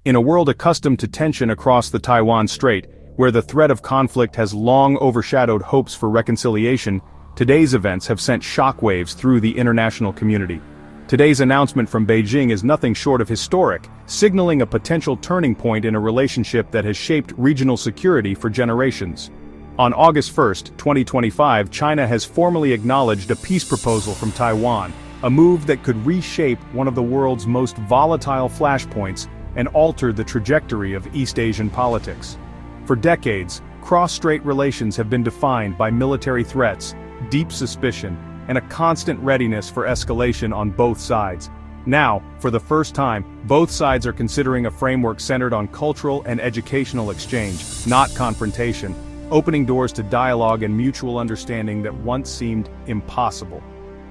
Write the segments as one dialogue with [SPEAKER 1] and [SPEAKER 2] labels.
[SPEAKER 1] In a world accustomed to tension across the Taiwan Strait, where the threat of conflict has long overshadowed hopes for reconciliation, today's events have sent shockwaves through the international community. Today's announcement from Beijing is nothing short of historic, signaling a potential turning point in a relationship that has shaped regional security for generations. On August 1, 2025, China has formally acknowledged a peace proposal from Taiwan, a move that could reshape one of the world's most volatile flashpoints and alter the trajectory of East Asian politics. For decades, cross-strait relations have been defined by military threats, deep suspicion, and a constant readiness for escalation on both sides. Now, for the first time, both sides are considering a framework centered on cultural and educational exchange, not confrontation, opening doors to dialogue and mutual understanding that once seemed impossible.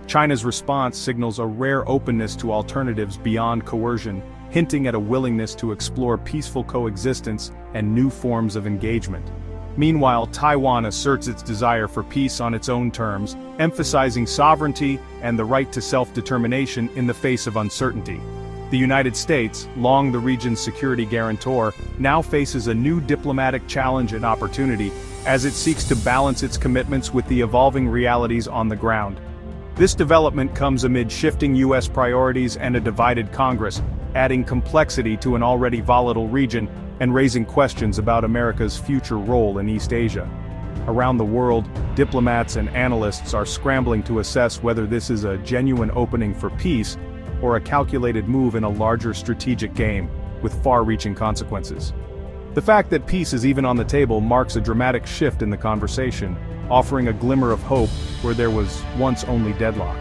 [SPEAKER 1] China's response signals a rare openness to alternatives beyond coercion, hinting at a willingness to explore peaceful coexistence and new forms of engagement. Meanwhile, Taiwan asserts its desire for peace on its own terms, emphasizing sovereignty and the right to self-determination in the face of uncertainty. The United States, long the region's security guarantor, now faces a new diplomatic challenge and opportunity as it seeks to balance its commitments with the evolving realities on the ground. This development comes amid shifting U.S. priorities and a divided Congress, adding complexity to an already volatile region and raising questions about America's future role in East Asia. Around the world, diplomats and analysts are scrambling to assess whether this is a genuine opening for peace or a calculated move in a larger strategic game, with far-reaching consequences. The fact that peace is even on the table marks a dramatic shift in the conversation, offering a glimmer of hope where there was once only deadlock.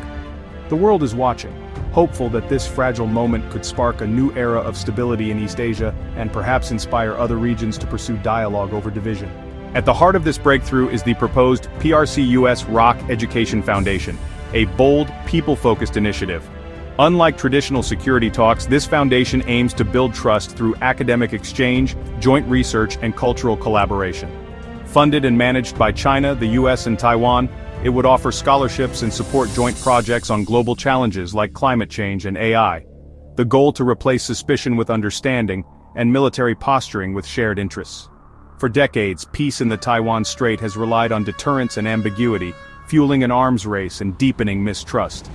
[SPEAKER 1] The world is watching, hopeful that this fragile moment could spark a new era of stability in East Asia and perhaps inspire other regions to pursue dialogue over division. At the heart of this breakthrough is the proposed PRC-US ROC Education Foundation, a bold, people-focused initiative. Unlike traditional security talks, this foundation aims to build trust through academic exchange, joint research, and cultural collaboration. Funded and managed by China, the US, and Taiwan, it would offer scholarships and support joint projects on global challenges like climate change and AI. The goal to replace suspicion with understanding, and military posturing with shared interests. For decades, peace in the Taiwan Strait has relied on deterrence and ambiguity, fueling an arms race and deepening mistrust.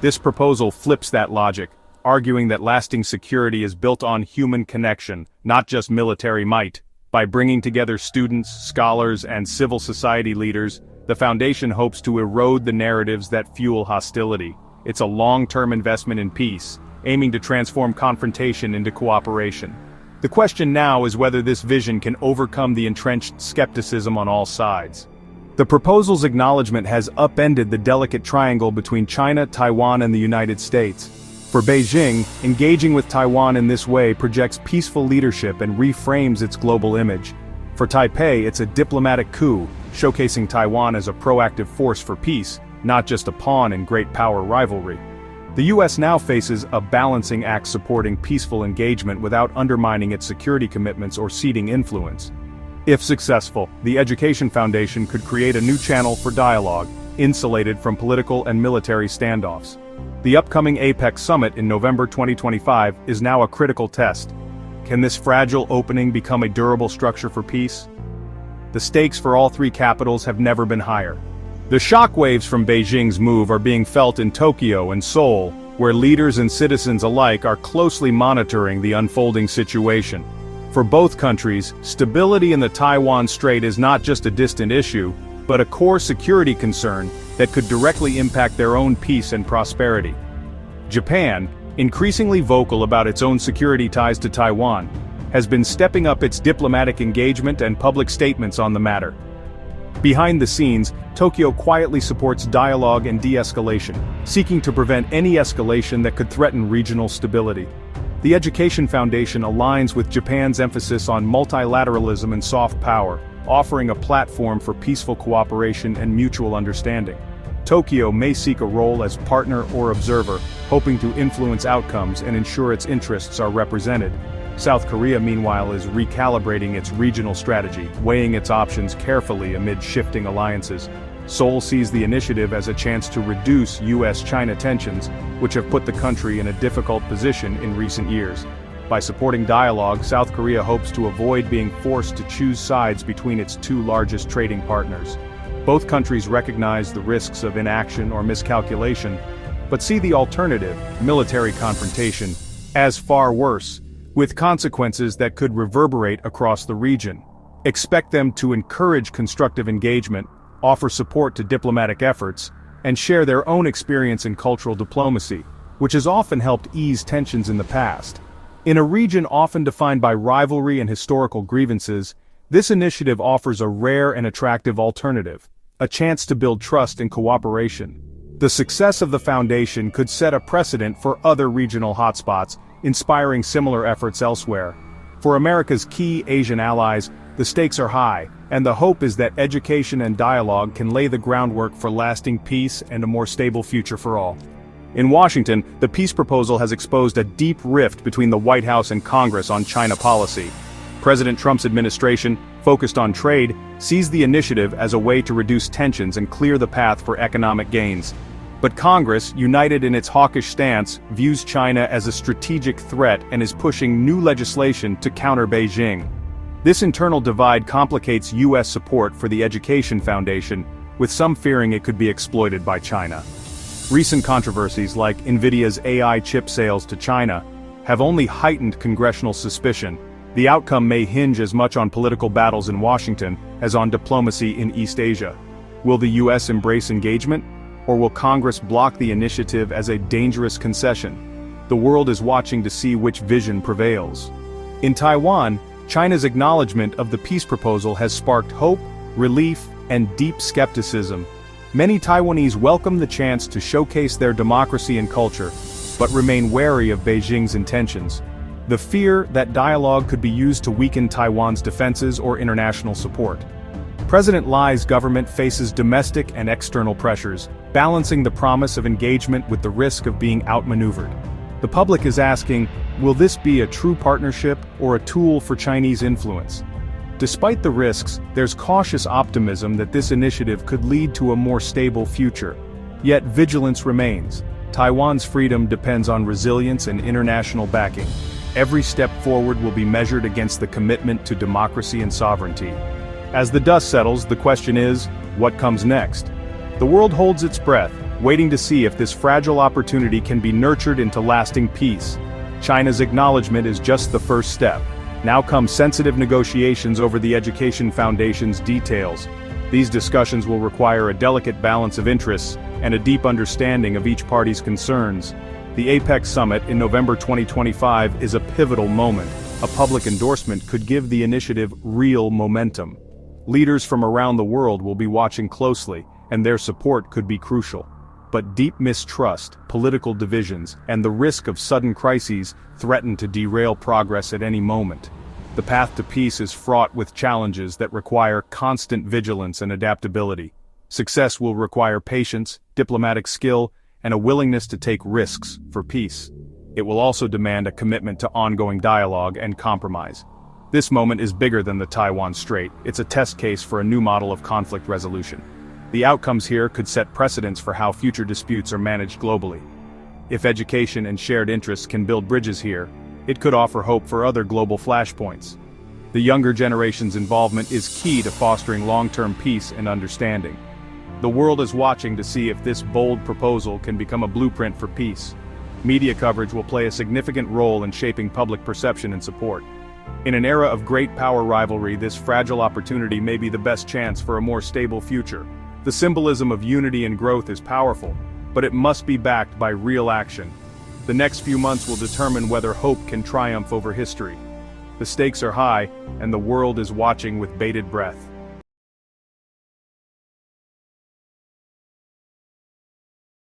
[SPEAKER 1] This proposal flips that logic, arguing that lasting security is built on human connection, not just military might. By bringing together students, scholars, and civil society leaders, the foundation hopes to erode the narratives that fuel hostility. It's a long-term investment in peace, aiming to transform confrontation into cooperation. The question now is whether this vision can overcome the entrenched skepticism on all sides. The proposal's acknowledgement has upended the delicate triangle between China, Taiwan, and the United States. For Beijing, engaging with Taiwan in this way projects peaceful leadership and reframes its global image. For Taipei, it's a diplomatic coup, showcasing Taiwan as a proactive force for peace, not just a pawn in great power rivalry. The US now faces a balancing act supporting peaceful engagement without undermining its security commitments or ceding influence. If successful, the Education Foundation could create a new channel for dialogue, insulated from political and military standoffs. The upcoming APEC summit in November 2025 is now a critical test. Can this fragile opening become a durable structure for peace? The stakes for all three capitals have never been higher. The shockwaves from Beijing's move are being felt in Tokyo and Seoul, where leaders and citizens alike are closely monitoring the unfolding situation. For both countries, stability in the Taiwan Strait is not just a distant issue, but a core security concern that could directly impact their own peace and prosperity. Japan, increasingly vocal about its own security ties to Taiwan, has been stepping up its diplomatic engagement and public statements on the matter. Behind the scenes, Tokyo quietly supports dialogue and de-escalation, seeking to prevent any escalation that could threaten regional stability. The Education Foundation aligns with Japan's emphasis on multilateralism and soft power, offering a platform for peaceful cooperation and mutual understanding. Tokyo may seek a role as partner or observer, hoping to influence outcomes and ensure its interests are represented. South Korea, meanwhile, is recalibrating its regional strategy, weighing its options carefully amid shifting alliances. Seoul sees the initiative as a chance to reduce US-China tensions, which have put the country in a difficult position in recent years. By supporting dialogue, South Korea hopes to avoid being forced to choose sides between its two largest trading partners. Both countries recognize the risks of inaction or miscalculation, but see the alternative, military confrontation, as far worse, with consequences that could reverberate across the region. Expect them to encourage constructive engagement, offer support to diplomatic efforts, and share their own experience in cultural diplomacy, which has often helped ease tensions in the past. In a region often defined by rivalry and historical grievances, this initiative offers a rare and attractive alternative, a chance to build trust and cooperation. The success of the foundation could set a precedent for other regional hotspots, inspiring similar efforts elsewhere. For America's key Asian allies, the stakes are high, and the hope is that education and dialogue can lay the groundwork for lasting peace and a more stable future for all. In Washington, the peace proposal has exposed a deep rift between the White House and Congress on China policy. President Trump's administration, focused on trade, sees the initiative as a way to reduce tensions and clear the path for economic gains. But Congress, united in its hawkish stance, views China as a strategic threat and is pushing new legislation to counter Beijing. This internal divide complicates U.S. support for the Education Foundation, with some fearing it could be exploited by China. Recent controversies like NVIDIA's AI chip sales to China have only heightened congressional suspicion. The outcome may hinge as much on political battles in Washington as on diplomacy in East Asia. Will the U.S. embrace engagement, or will Congress block the initiative as a dangerous concession? The world is watching to see which vision prevails. In Taiwan, China's acknowledgement of the peace proposal has sparked hope, relief, and deep skepticism. Many Taiwanese welcome the chance to showcase their democracy and culture, but remain wary of Beijing's intentions. The fear that dialogue could be used to weaken Taiwan's defenses or international support. President Li's government faces domestic and external pressures, balancing the promise of engagement with the risk of being outmaneuvered. The public is asking, will this be a true partnership or a tool for Chinese influence? Despite the risks, there's cautious optimism that this initiative could lead to a more stable future. Yet vigilance remains. Taiwan's freedom depends on resilience and international backing. Every step forward will be measured against the commitment to democracy and sovereignty. As the dust settles, the question is, what comes next? The world holds its breath, waiting to see if this fragile opportunity can be nurtured into lasting peace. China's acknowledgement is just the first step. Now come sensitive negotiations over the Education Foundation's details. These discussions will require a delicate balance of interests and a deep understanding of each party's concerns. The APEC Summit in November 2025 is a pivotal moment. A public endorsement could give the initiative real momentum. Leaders from around the world will be watching closely, and their support could be crucial. But deep mistrust, political divisions, and the risk of sudden crises threaten to derail progress at any moment. The path to peace is fraught with challenges that require constant vigilance and adaptability. Success will require patience, diplomatic skill, and a willingness to take risks for peace. It will also demand a commitment to ongoing dialogue and compromise. This moment is bigger than the Taiwan Strait. It's a test case for a new model of conflict resolution. The outcomes here could set precedents for how future disputes are managed globally. If education and shared interests can build bridges here, it could offer hope for other global flashpoints. The younger generation's involvement is key to fostering long-term peace and understanding. The world is watching to see if this bold proposal can become a blueprint for peace. Media coverage will play a significant role in shaping public perception and support. In an era of great power rivalry, this fragile opportunity may be the best chance for a more stable future. The symbolism of unity and growth is powerful, but it must be backed by real action. The next few months will determine whether hope can triumph over history. The stakes are high, and the world is watching with bated breath.